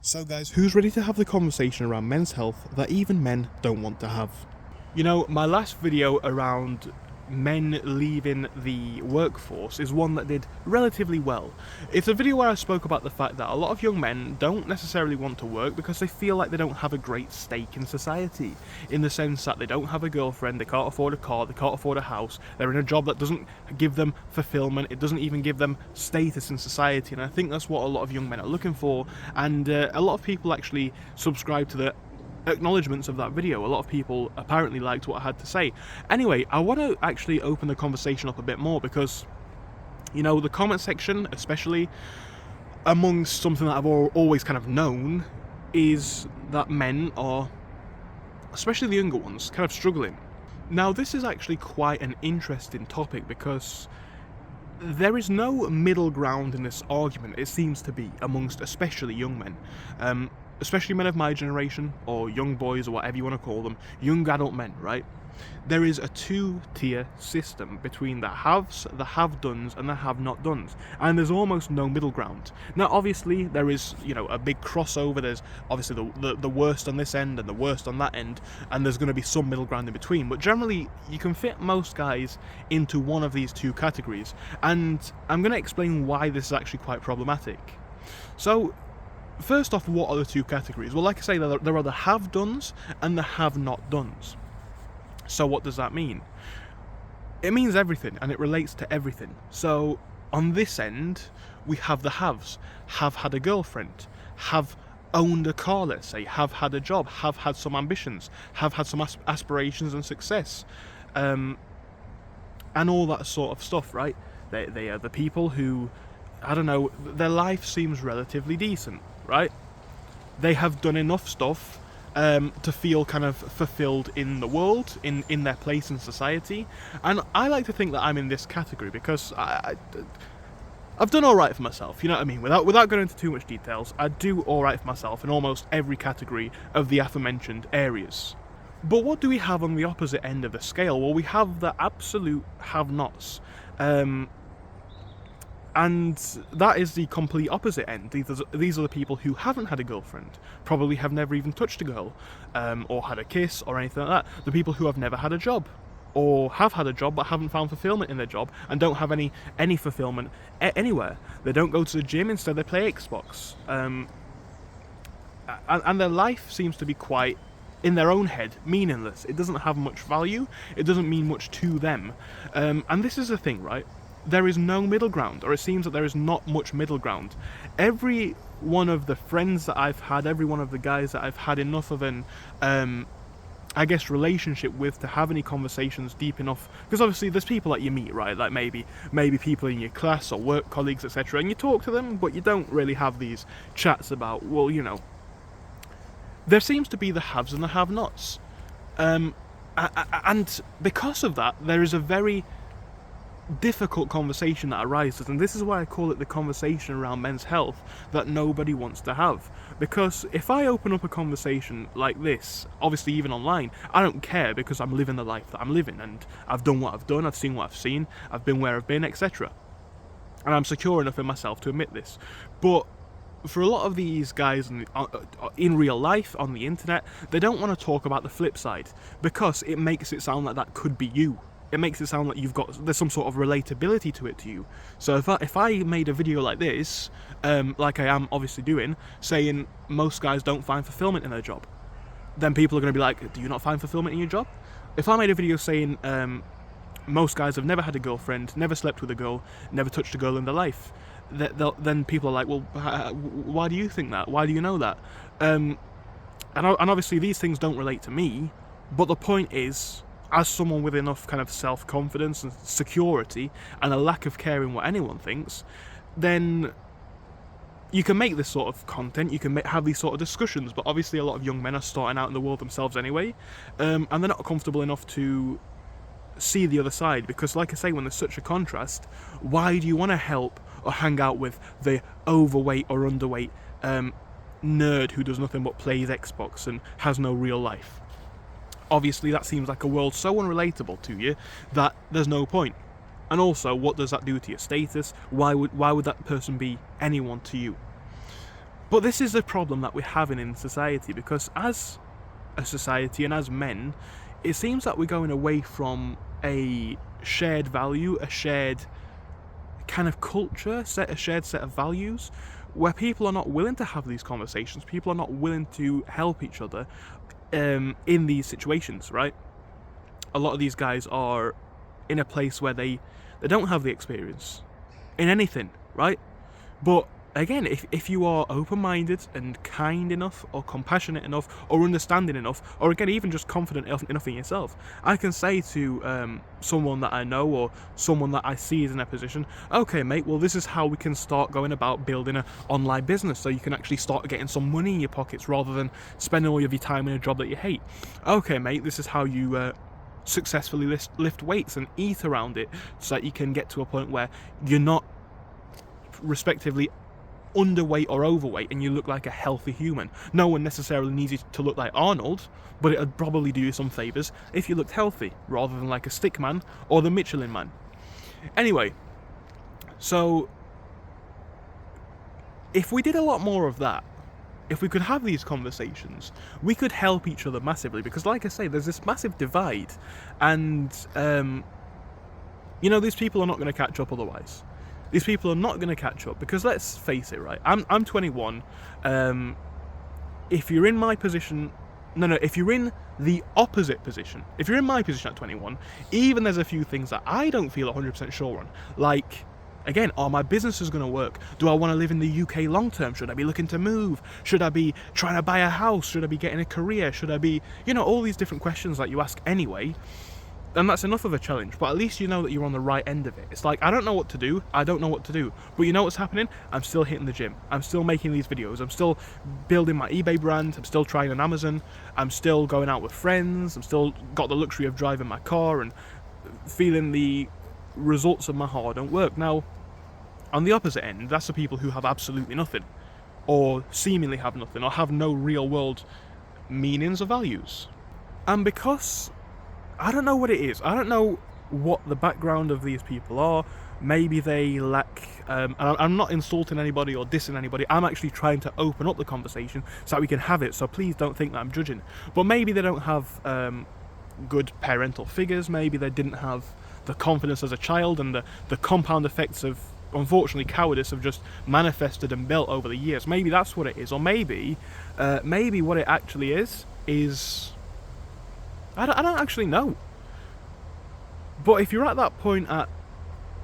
So guys, who's ready to have the conversation around men's health that even men don't want to have? You know, my last video around men leaving the workforce is one that did relatively well. It's a video where I spoke about the fact that a lot of young men don't necessarily want to work because they feel like they don't have a great stake in society, in the sense that they don't have a girlfriend, they can't afford a car, they can't afford a house, they're in a job that doesn't give them fulfillment, it doesn't even give them status in society, and I think that's what a lot of young men are looking for, and a lot of people actually subscribe to the acknowledgements of that video. A lot of people apparently liked what I had to say. Anyway, I want to actually open the conversation up a bit more because, you know, the comment section, especially amongst something that I've always kind of known, is that men are, especially the younger ones, kind of struggling. Now, this is actually quite an interesting topic because there is no middle ground in this argument, it seems to be, amongst especially young men. Especially men of my generation, or young boys, or whatever you want to call them, young adult men, right? There is a two-tier system between the haves, the have-dones, and the have-not-dones, and there's almost no middle ground. Now, obviously, there is, you know, a big crossover. There's obviously the worst on this end and the worst on that end, and there's going to be some middle ground in between. But generally, you can fit most guys into one of these two categories, and I'm going to explain why this is actually quite problematic. So, first off, what are the two categories? Well, like I say, there are the have-dones and the have-not-dones. So what does that mean? It means everything, and it relates to everything. So on this end, we have the haves. Have had a girlfriend, have owned a car, let's say, have had a job, have had some ambitions, have had some aspirations and success, and all that sort of stuff, right? They are the people who, I don't know, their life seems relatively decent, right? They have done enough stuff to feel kind of fulfilled in the world, in their place in society, and I like to think that I'm in this category because I've done alright for myself, you know what I mean? Without going into too much details, I do alright for myself in almost every category of the aforementioned areas. But what do we have on the opposite end of the scale? Well, we have the absolute have-nots. And that is the complete opposite end. These are the people who haven't had a girlfriend, probably have never even touched a girl, or had a kiss, or anything like that. The people who have never had a job, or have had a job but haven't found fulfillment in their job, and don't have any fulfillment anywhere. They don't go to the gym, instead they play Xbox. And their life seems to be quite, in their own head, meaningless. It doesn't have much value, it doesn't mean much to them. And this is the thing, right? There is no middle ground, or it seems that there is not much middle ground. Every one of the friends that I've had, every one of the guys that I've had enough of an, I guess, relationship with to have any conversations deep enough, because obviously there's people that you meet, right, like maybe people in your class or work colleagues, etc., and you talk to them, but you don't really have these chats about, well, you know, there seems to be the haves and the have-nots. And because of that, there is a very difficult conversation that arises, and this is why I call it the conversation around men's health that nobody wants to have. Because if I open up a conversation like this, obviously even online, I don't care, because I'm living the life that I'm living, and I've done what I've done, I've seen what I've seen, I've been where I've been, etc. And I'm secure enough in myself to admit this. But for a lot of these guys in real life, on the internet, they don't want to talk about the flip side, because it makes it sound like that could be you. It makes it sound like there's some sort of relatability to it to you. So if I made a video like this, like I am obviously doing, saying most guys don't find fulfillment in their job, then people are going to be like, do you not find fulfillment in your job? If I made a video saying most guys have never had a girlfriend, never slept with a girl, never touched a girl in their life, then people are like, well, why do you think that? Why do you know that? And obviously these things don't relate to me, but the point is, as someone with enough kind of self-confidence and security and a lack of caring what anyone thinks, then you can make this sort of content, you can have these sort of discussions, but obviously a lot of young men are starting out in the world themselves anyway, and they're not comfortable enough to see the other side, because like I say, when there's such a contrast, why do you want to help or hang out with the overweight or underweight nerd who does nothing but plays Xbox and has no real life? Obviously that seems like a world so unrelatable to you that there's no point. And also, what does that do to your status? Why would that person be anyone to you? But this is the problem that we're having in society, because as a society and as men, it seems that we're going away from a shared value, a shared kind of culture, a shared set of values, where people are not willing to have these conversations. People are not willing to help each other in these situations, right? A lot of these guys are in a place where they don't have the experience in anything, right? But again, if you are open-minded and kind enough or compassionate enough or understanding enough, or again even just confident enough in yourself, I can say to someone that I know or someone that I see is in a position, okay mate, well this is how we can start going about building an online business so you can actually start getting some money in your pockets rather than spending all of your time in a job that you hate. Okay mate, this is how you successfully lift weights and eat around it so that you can get to a point where you're not respectively underweight or overweight and you look like a healthy human. No one necessarily needs you to look like Arnold, but it would probably do you some favours if you looked healthy rather than like a stick man or the Michelin man. Anyway, so if we did a lot more of that, if we could have these conversations, we could help each other massively, because like I say, there's this massive divide, and these people are not going to catch up otherwise. These people are not going to catch up, because let's face it, right? I'm 21. If you're in my position, if you're in the opposite position, if you're in my position at 21, even there's a few things that I don't feel 100% sure on. Like, again, are my businesses going to work? Do I want to live in the UK long term? Should I be looking to move? Should I be trying to buy a house? Should I be getting a career? Should I be, all these different questions that you ask anyway. And that's enough of a challenge, but at least you know that you're on the right end of it. It's like, I don't know what to do, but you know what's happening? I'm still hitting the gym, I'm still making these videos, I'm still building my eBay brand, I'm still trying on Amazon, I'm still going out with friends, I'm still got the luxury of driving my car and feeling the results of my hard-earned work. Now, on the opposite end, that's the people who have absolutely nothing, or seemingly have nothing, or have no real-world meanings or values. And because I don't know what it is. I don't know what the background of these people are. Maybe they lack, and I'm not insulting anybody or dissing anybody. I'm actually trying to open up the conversation so that we can have it. So please don't think that I'm judging. But maybe they don't have good parental figures. Maybe they didn't have the confidence as a child, and the compound effects of, unfortunately, cowardice have just manifested and built over the years. Maybe that's what it is. Or maybe what it actually is I don't actually know. But if you're at that point at,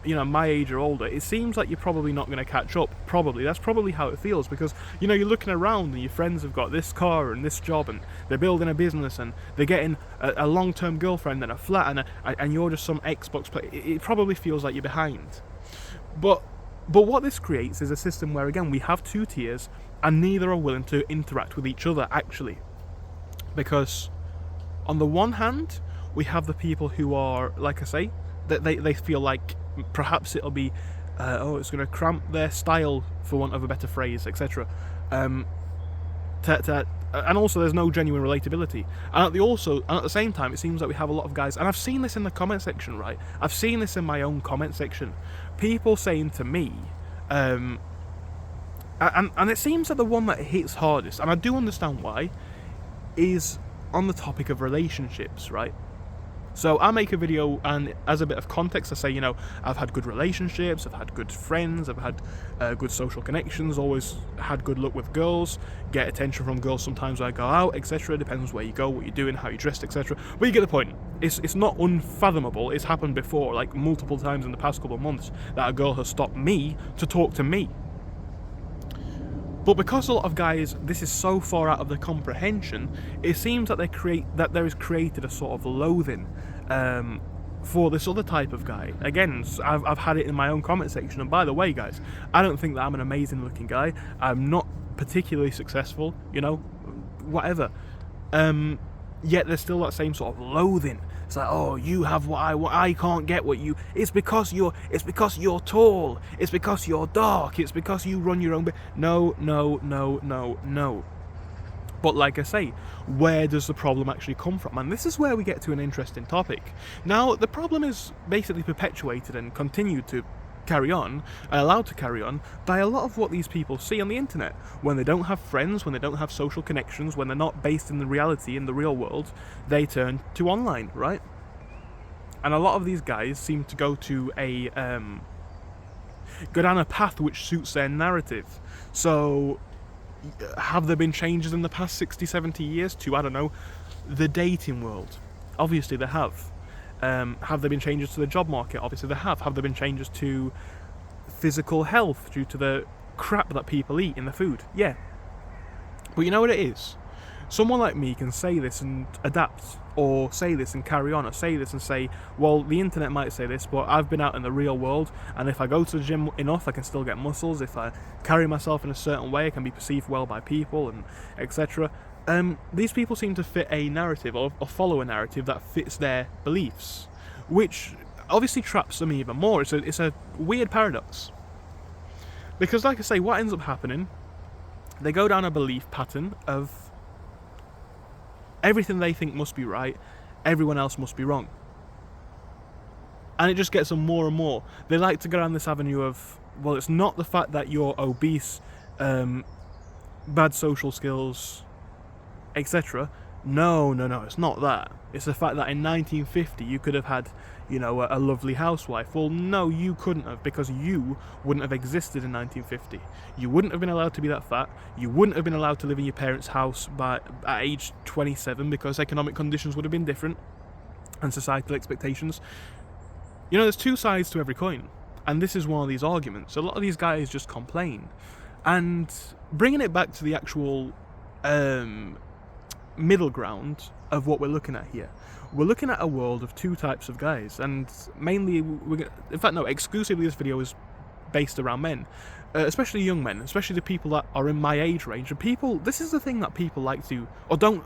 my age or older, it seems like you're probably not going to catch up. Probably. That's probably how it feels, because, you're looking around and your friends have got this car and this job and they're building a business and they're getting a long-term girlfriend and a flat and you're just some Xbox player. It probably feels like you're behind. But what this creates is a system where, again, we have two tiers and neither are willing to interact with each other, actually. Because on the one hand, we have the people who are, like I say, that they feel like perhaps it'll be, it's going to cramp their style, for want of a better phrase, etc. And also there's no genuine relatability. And at the same time, it seems like we have a lot of guys, and I've seen this in the comment section, right? I've seen this in my own comment section. People saying to me, and it seems that the one that hits hardest, and I do understand why, is on the topic of relationships, right? So I make a video, and as a bit of context, I say, I've had good relationships, I've had good friends, I've had good social connections, always had good luck with girls, get attention from girls sometimes when I go out, etc. Depends where you go, what you're doing, how you're dressed, etc. But you get the point. It's not unfathomable. It's happened before, like multiple times in the past couple of months, that a girl has stopped me to talk to me. But because a lot of guys, this is so far out of their comprehension, it seems that there is created a sort of loathing for this other type of guy. Again, I've had it in my own comment section, and by the way, guys, I don't think that I'm an amazing looking guy. I'm not particularly successful, whatever. Yet there's still that same sort of loathing. It's like, oh, you have what I can't get what you. It's because you're tall. It's because you're dark. It's because you run your own. No. But like I say, where does the problem actually come from? And this is where we get to an interesting topic. Now, the problem is basically perpetuated and continued to carry on, and allowed to carry on, by a lot of what these people see on the internet. When they don't have friends, when they don't have social connections, when they're not based in the reality, in the real world, they turn to online, right? And a lot of these guys seem to go down a path which suits their narrative. So, have there been changes in the past 60, 70 years to, I don't know, the dating world? Obviously there have. Have there been changes to the job market? Obviously there have. Have there been changes to physical health due to the crap that people eat in the food? Yeah. But you know what it is? Someone like me can say this and adapt, or say this and carry on, or say this and say, well, the internet might say this, but I've been out in the real world, and if I go to the gym enough, I can still get muscles. If I carry myself in a certain way, I can be perceived well by people, and etc. These people seem to fit a narrative, or follow a narrative that fits their beliefs, which obviously traps them even more. It's a weird paradox. Because, like I say, what ends up happening, they go down a belief pattern of everything they think must be right, everyone else must be wrong. And it just gets them more and more. They like to go down this avenue of, well, it's not the fact that you're obese, bad social skills, etc. No, it's not that. It's the fact that in 1950 you could have had, a lovely housewife. Well, no, you couldn't have, because you wouldn't have existed in 1950. You wouldn't have been allowed to be that fat. You wouldn't have been allowed to live in your parents' house at age 27, because economic conditions would have been different and societal expectations. There's two sides to every coin, and this is one of these arguments. A lot of these guys just complain. And bringing it back to the actual middle ground of what we're looking at here. We're looking at a world of two types of guys, and mainly, exclusively this video is based around men, especially young men, especially the people that are in my age range. And this is the thing that people like to, or don't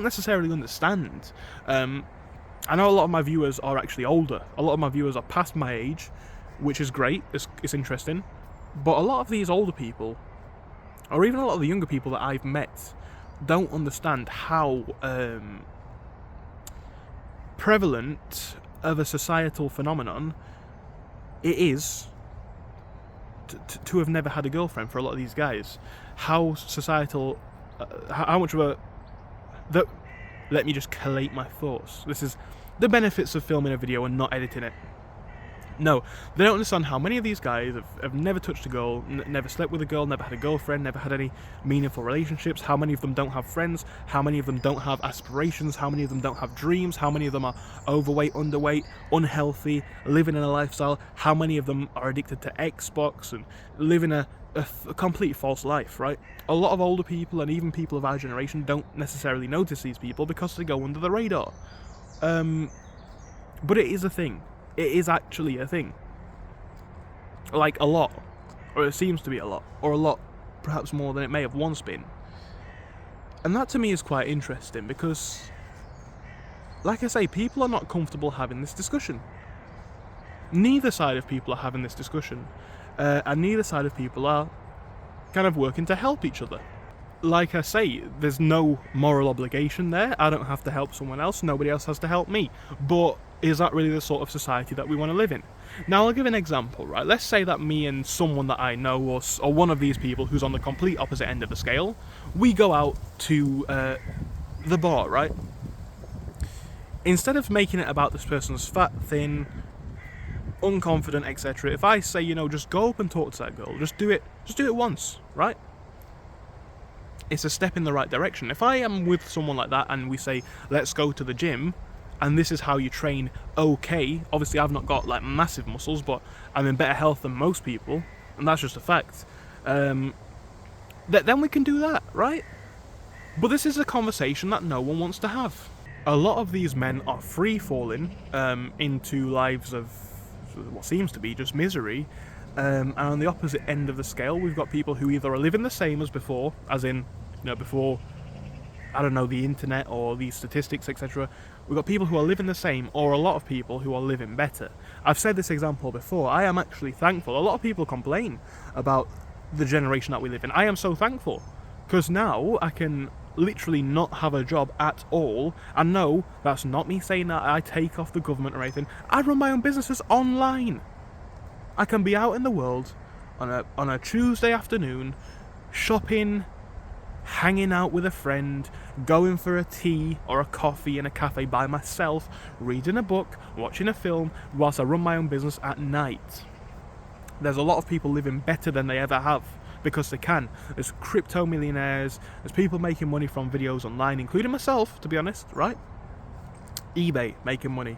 necessarily understand. I know a lot of my viewers are actually older. A lot of my viewers are past my age, which is great, it's interesting. But a lot of these older people, or even a lot of the younger people that I've met, don't understand how prevalent of a societal phenomenon it is to have never had a girlfriend for a lot of these guys. How societal, how much of a... Let me just collate my thoughts. This is the benefits of filming a video and not editing it. No, they don't understand how many of these guys have never touched a girl, never slept with a girl, never had a girlfriend, never had any meaningful relationships, how many of them don't have friends, how many of them don't have aspirations, how many of them don't have dreams, how many of them are overweight, underweight, unhealthy, living in a lifestyle, how many of them are addicted to Xbox and living a complete false life, right? A lot of older people, and even people of our generation, don't necessarily notice these people because they go under the radar. But it is a thing. It is actually a thing. Like, a lot. Or it seems to be a lot. Or a lot, perhaps more than it may have once been. And that to me is quite interesting, because, like I say, people are not comfortable having this discussion. Neither side of people are having this discussion. And neither side of people are kind of working to help each other. Like I say, there's no moral obligation there. I don't have to help someone else. Nobody else has to help me. But is that really the sort of society that we want to live in? Now, I'll give an example, right? Let's say that me and someone that I know, or one of these people who's on the complete opposite end of the scale, we go out to the bar, right? Instead of making it about this person's fat, thin, unconfident, etc., if I say, just go up and talk to that girl, just do it once, right? It's a step in the right direction. If I am with someone like that and we say, let's go to the gym, and this is how you train, okay, obviously I've not got like massive muscles, but I'm in better health than most people, and that's just a fact, then we can do that, right? But this is a conversation that no one wants to have. A lot of these men are free-falling into lives of what seems to be just misery, and on the opposite end of the scale, we've got people who either are living the same as before, as in, before, I don't know, the internet or these statistics, etc. We've got people who are living the same, or a lot of people who are living better. I've said this example before. I am actually thankful. A lot of people complain about the generation that we live in. I am so thankful, because now I can literally not have a job at all. And no, that's not me saying that I take off the government or anything. I run my own businesses online. I can be out in the world on a Tuesday afternoon, shopping, hanging out with a friend, going for a tea or a coffee in a cafe by myself, reading a book, watching a film, whilst I run my own business at night. There's a lot of people living better than they ever have because they can. There's crypto millionaires, there's people making money from videos online, including myself, to be honest, right? eBay making money,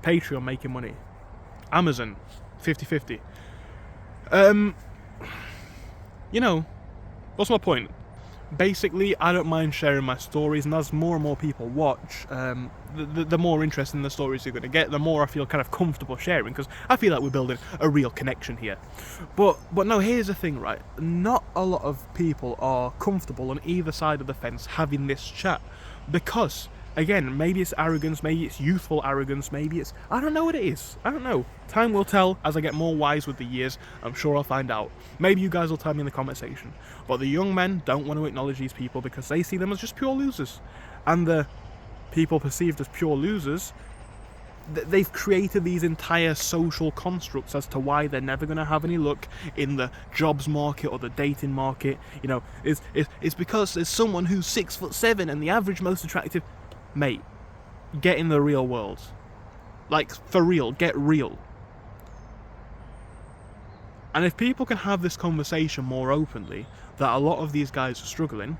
Patreon making money, Amazon 50-50. You know, what's my point? Basically, I don't mind sharing my stories, and as more and more people watch, the more interesting the stories you're going to get, the more I feel kind of comfortable sharing, because I feel like we're building a real connection here. But no, here's the thing, right? Not a lot of people are comfortable on either side of the fence having this chat, because, again, maybe it's arrogance, maybe it's youthful arrogance, maybe it's... I don't know what it is. I don't know. Time will tell as I get more wise with the years. I'm sure I'll find out. Maybe you guys will tell me in the comment section. But the young men don't want to acknowledge these people because they see them as just pure losers. And the people perceived as pure losers, they've created these entire social constructs as to why they're never going to have any luck in the jobs market or the dating market. You know, it's because there's someone who's 6'7" and the average most attractive... Mate, get in the real world. Like, for real, get real. And if people can have this conversation more openly, that a lot of these guys are struggling,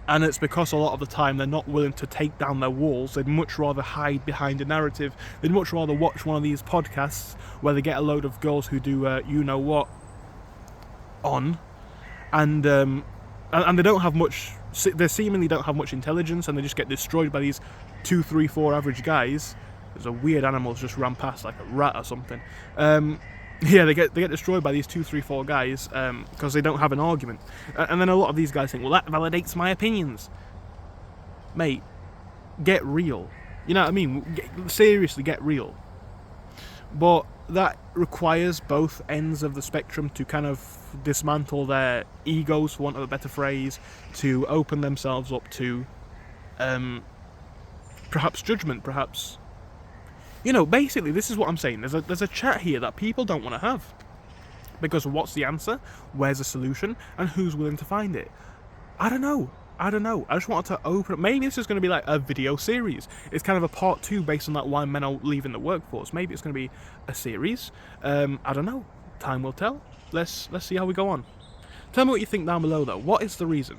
and it's because a lot of the time they're not willing to take down their walls, they'd much rather hide behind a narrative, they'd much rather watch one of these podcasts where they get a load of girls who do you-know-what on, and they don't have much... They seemingly don't have much intelligence, and they just get destroyed by these 2, 3, 4 average guys. There's a weird animal just ran past, like a rat or something. Yeah, they get destroyed by these 2, 3, 4 guys because they don't have an argument. And then a lot of these guys think, well, that validates my opinions. Mate, get real. You know what I mean? Seriously, get real. But that requires both ends of the spectrum to kind of dismantle their egos, for want of a better phrase, to open themselves up to perhaps judgment, perhaps... You know, basically, this is what I'm saying. There's a chat here that people don't want to have. Because what's the answer? Where's the solution? And who's willing to find it? I don't know. I just wanted to open up. Maybe this is going to be like a video series. It's kind of a part 2 based on that why men are leaving the workforce. Maybe it's going to be a series. I don't know. Time will tell. Let's see how we go on. Tell me what you think down below, though. What is the reason?